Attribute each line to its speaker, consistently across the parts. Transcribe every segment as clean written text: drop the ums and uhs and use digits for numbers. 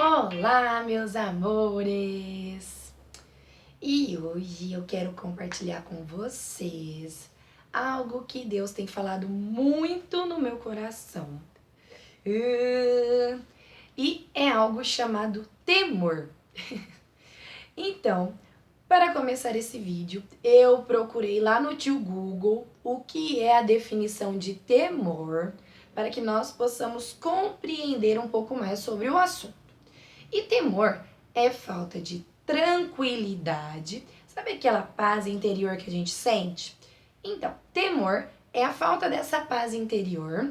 Speaker 1: Olá, meus amores! E hoje eu quero compartilhar com vocês algo que Deus tem falado muito no meu coração. E é algo chamado temor. Então, para começar esse vídeo, eu procurei lá no tio Google o que é a definição de temor, para que nós possamos compreender um pouco mais sobre o assunto. E temor é falta de tranquilidade. Sabe aquela paz interior que a gente sente? Então, temor é a falta dessa paz interior,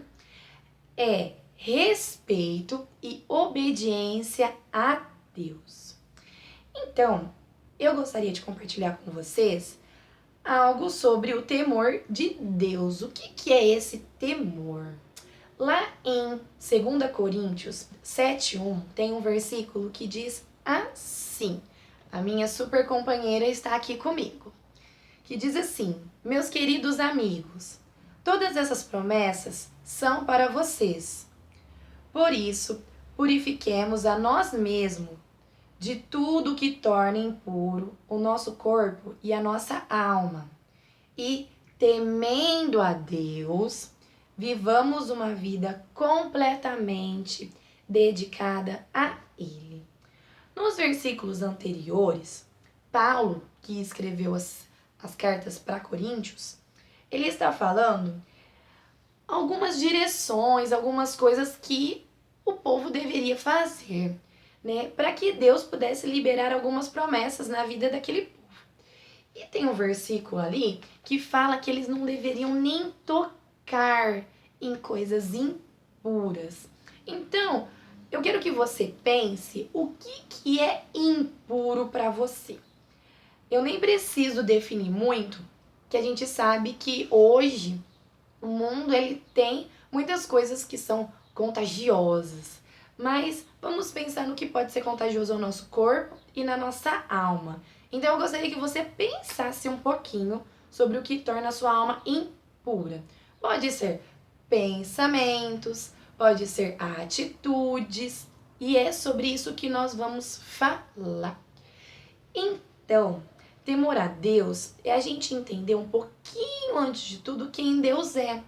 Speaker 1: é respeito e obediência a Deus. Então, eu gostaria de compartilhar com vocês algo sobre o temor de Deus. O que é esse temor? Lá em 2 Coríntios 7:1 tem um versículo que diz assim, a minha super companheira está aqui comigo, que diz assim: meus queridos amigos, todas essas promessas são para vocês. Por isso, purifiquemos a nós mesmos de tudo que torna impuro o nosso corpo e a nossa alma. E, temendo a Deus, vivamos uma vida completamente dedicada a Ele. Nos versículos anteriores, Paulo, que escreveu as cartas para Coríntios, ele está falando algumas direções, algumas coisas que o povo deveria fazer, né, para que Deus pudesse liberar algumas promessas na vida daquele povo. E tem um versículo ali que fala que eles não deveriam nem tocar em coisas impuras. Então, eu quero que você pense o que é impuro para você. Eu nem preciso definir muito, que a gente sabe que hoje o mundo ele tem muitas coisas que são contagiosas. Mas vamos pensar no que pode ser contagioso ao nosso corpo e na nossa alma. Então eu gostaria que você pensasse um pouquinho sobre o que torna a sua alma impura. Pode ser pensamentos, pode ser atitudes, e é sobre isso que nós vamos falar. Então, temor a Deus é a gente entender um pouquinho antes de tudo quem Deus é,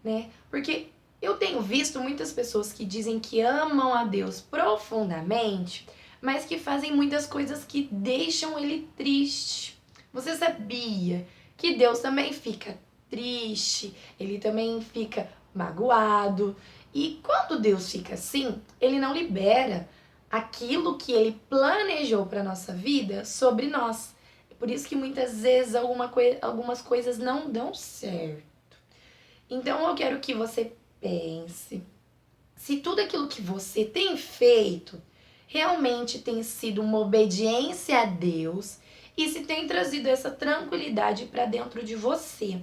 Speaker 1: né? Porque eu tenho visto muitas pessoas que dizem que amam a Deus profundamente, mas que fazem muitas coisas que deixam ele triste. Você sabia que Deus também fica triste, ele também fica magoado. E quando Deus fica assim, ele não libera aquilo que ele planejou para nossa vida sobre nós. É por isso que muitas vezes algumas coisas não dão certo. Então eu quero que você pense se tudo aquilo que você tem feito realmente tem sido uma obediência a Deus e se tem trazido essa tranquilidade para dentro de você.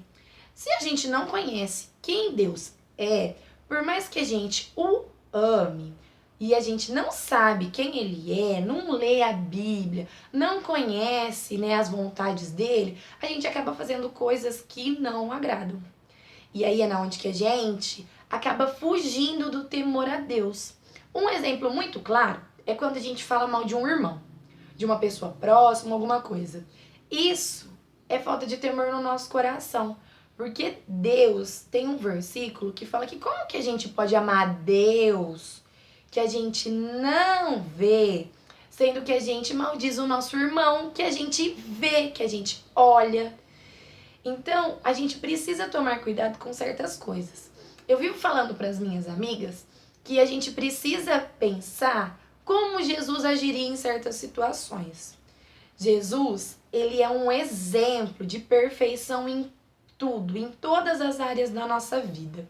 Speaker 1: Se a gente não conhece quem Deus é, por mais que a gente o ame e a gente não sabe quem ele é, não lê a Bíblia, não conhece, né, as vontades dele, a gente acaba fazendo coisas que não agradam. E aí é na onde que a gente acaba fugindo do temor a Deus. Um exemplo muito claro é quando a gente fala mal de um irmão, de uma pessoa próxima, alguma coisa. Isso é falta de temor no nosso coração. Porque Deus tem um versículo que fala que como que a gente pode amar a Deus que a gente não vê, sendo que a gente maldiz o nosso irmão, que a gente vê, que a gente olha. Então, a gente precisa tomar cuidado com certas coisas. Eu vivo falando para as minhas amigas que a gente precisa pensar como Jesus agiria em certas situações. Jesus, ele é um exemplo de perfeição em tudo, em todas as áreas da nossa vida.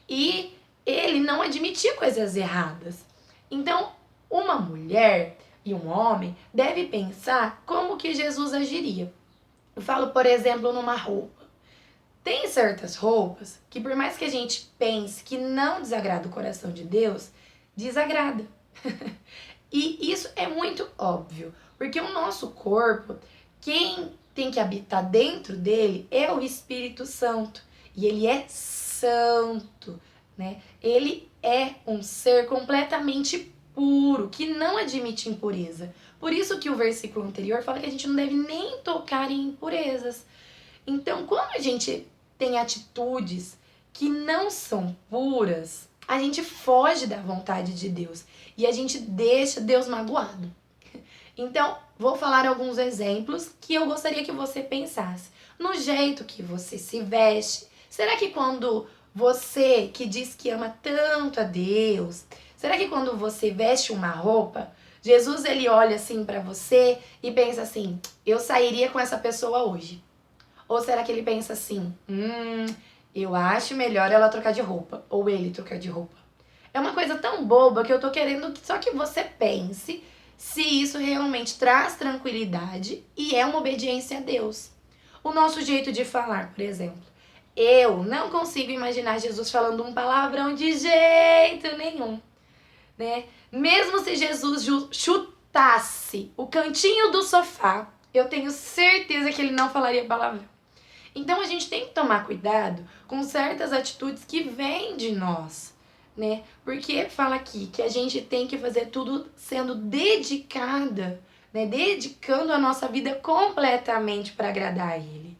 Speaker 1: E ele não admitia coisas erradas. Então, uma mulher e um homem devem pensar como que Jesus agiria. Eu falo, por exemplo, numa roupa. Tem certas roupas que, por mais que a gente pense que não desagrada o coração de Deus, desagrada. E isso é muito óbvio, porque o nosso corpo, quem tem que habitar dentro dele é o Espírito Santo. E ele é santo, né? Ele é um ser completamente puro, que não admite impureza. Por isso que o versículo anterior fala que a gente não deve nem tocar em impurezas. Então, quando a gente tem atitudes que não são puras, a gente foge da vontade de Deus e a gente deixa Deus magoado. Então, vou falar alguns exemplos que eu gostaria que você pensasse. No jeito que você se veste. Será que quando você que diz que ama tanto a Deus, será que quando você veste uma roupa, Jesus ele olha assim pra você e pensa assim: eu sairia com essa pessoa hoje? Ou será que ele pensa assim: eu acho melhor ela trocar de roupa, ou ele trocar de roupa? É uma coisa tão boba que eu tô querendo só que você pense se isso realmente traz tranquilidade e é uma obediência a Deus. O nosso jeito de falar, por exemplo. Eu não consigo imaginar Jesus falando um palavrão de jeito nenhum, né? Mesmo se Jesus chutasse o cantinho do sofá, eu tenho certeza que ele não falaria palavrão. Então a gente tem que tomar cuidado com certas atitudes que vêm de nós, né? Porque fala aqui que a gente tem que fazer tudo sendo dedicada, né? Dedicando a nossa vida completamente para agradar a Ele.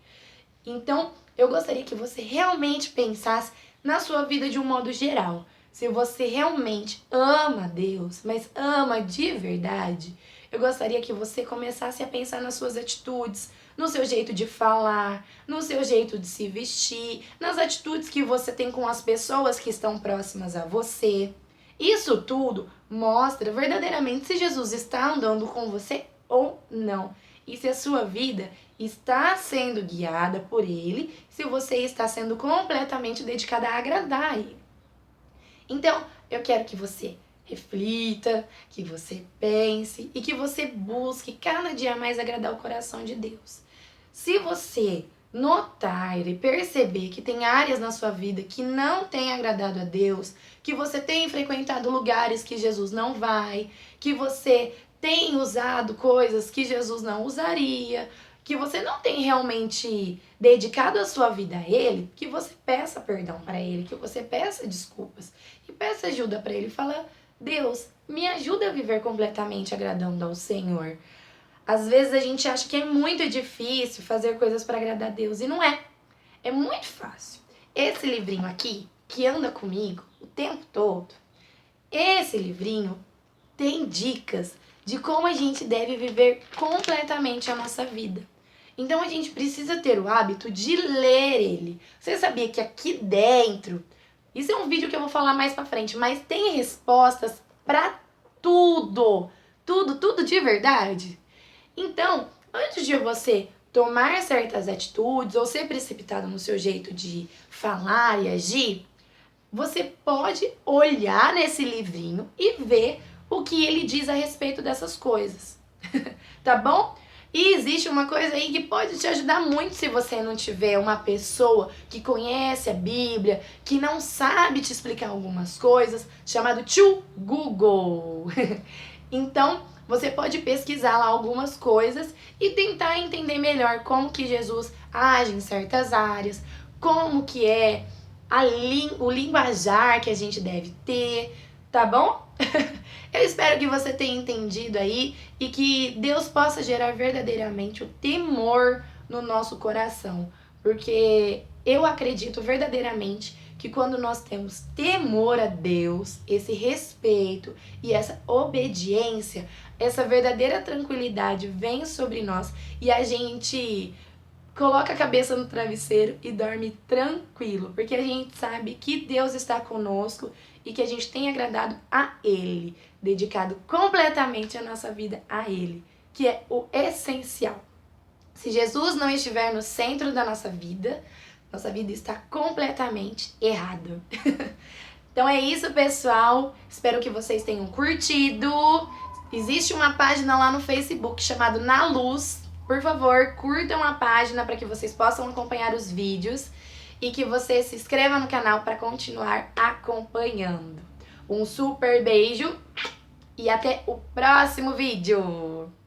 Speaker 1: Então, eu gostaria que você realmente pensasse na sua vida de um modo geral. Se você realmente ama Deus, mas ama de verdade, eu gostaria que você começasse a pensar nas suas atitudes, no seu jeito de falar, no seu jeito de se vestir, nas atitudes que você tem com as pessoas que estão próximas a você. Isso tudo mostra verdadeiramente se Jesus está andando com você ou não. E se a sua vida está sendo guiada por Ele, se você está sendo completamente dedicada a agradar a Ele. Então, eu quero que você reflita, que você pense e que você busque cada dia mais agradar o coração de Deus. Se você notar e perceber que tem áreas na sua vida que não tem agradado a Deus, que você tem frequentado lugares que Jesus não vai, que você tem usado coisas que Jesus não usaria, que você não tem realmente dedicado a sua vida a Ele, que você peça perdão para Ele, que você peça desculpas e peça ajuda para Ele. Fala: Deus, me ajuda a viver completamente agradando ao Senhor. Às vezes a gente acha que é muito difícil fazer coisas para agradar a Deus e não é. É muito fácil. Esse livrinho aqui, que anda comigo o tempo todo, esse livrinho tem dicas de como a gente deve viver completamente a nossa vida. Então a gente precisa ter o hábito de ler ele. Você sabia que aqui dentro, isso é um vídeo que eu vou falar mais pra frente, mas tem respostas pra tudo. Tudo de verdade. Então, antes de você tomar certas atitudes ou ser precipitado no seu jeito de falar e agir, você pode olhar nesse livrinho e ver o que ele diz a respeito dessas coisas. Tá bom? E existe uma coisa aí que pode te ajudar muito se você não tiver uma pessoa que conhece a Bíblia, que não sabe te explicar algumas coisas, chamado tio Google. Então, você pode pesquisar lá algumas coisas e tentar entender melhor como que Jesus age em certas áreas, como que é o linguajar que a gente deve ter, tá bom? Eu espero que você tenha entendido aí e que Deus possa gerar verdadeiramente o temor no nosso coração, porque eu acredito verdadeiramente que quando nós temos temor a Deus, esse respeito e essa obediência, essa verdadeira tranquilidade vem sobre nós e a gente coloca a cabeça no travesseiro e dorme tranquilo, porque a gente sabe que Deus está conosco e que a gente tem agradado a Ele, dedicado completamente a nossa vida a Ele, que é o essencial. Se Jesus não estiver no centro da nossa vida está completamente errada. Então é isso, pessoal. Espero que vocês tenham curtido. Existe uma página lá no Facebook chamada Na Luz. Por favor, curtam a página para que vocês possam acompanhar os vídeos e que você se inscreva no canal para continuar acompanhando. Um super beijo e até o próximo vídeo!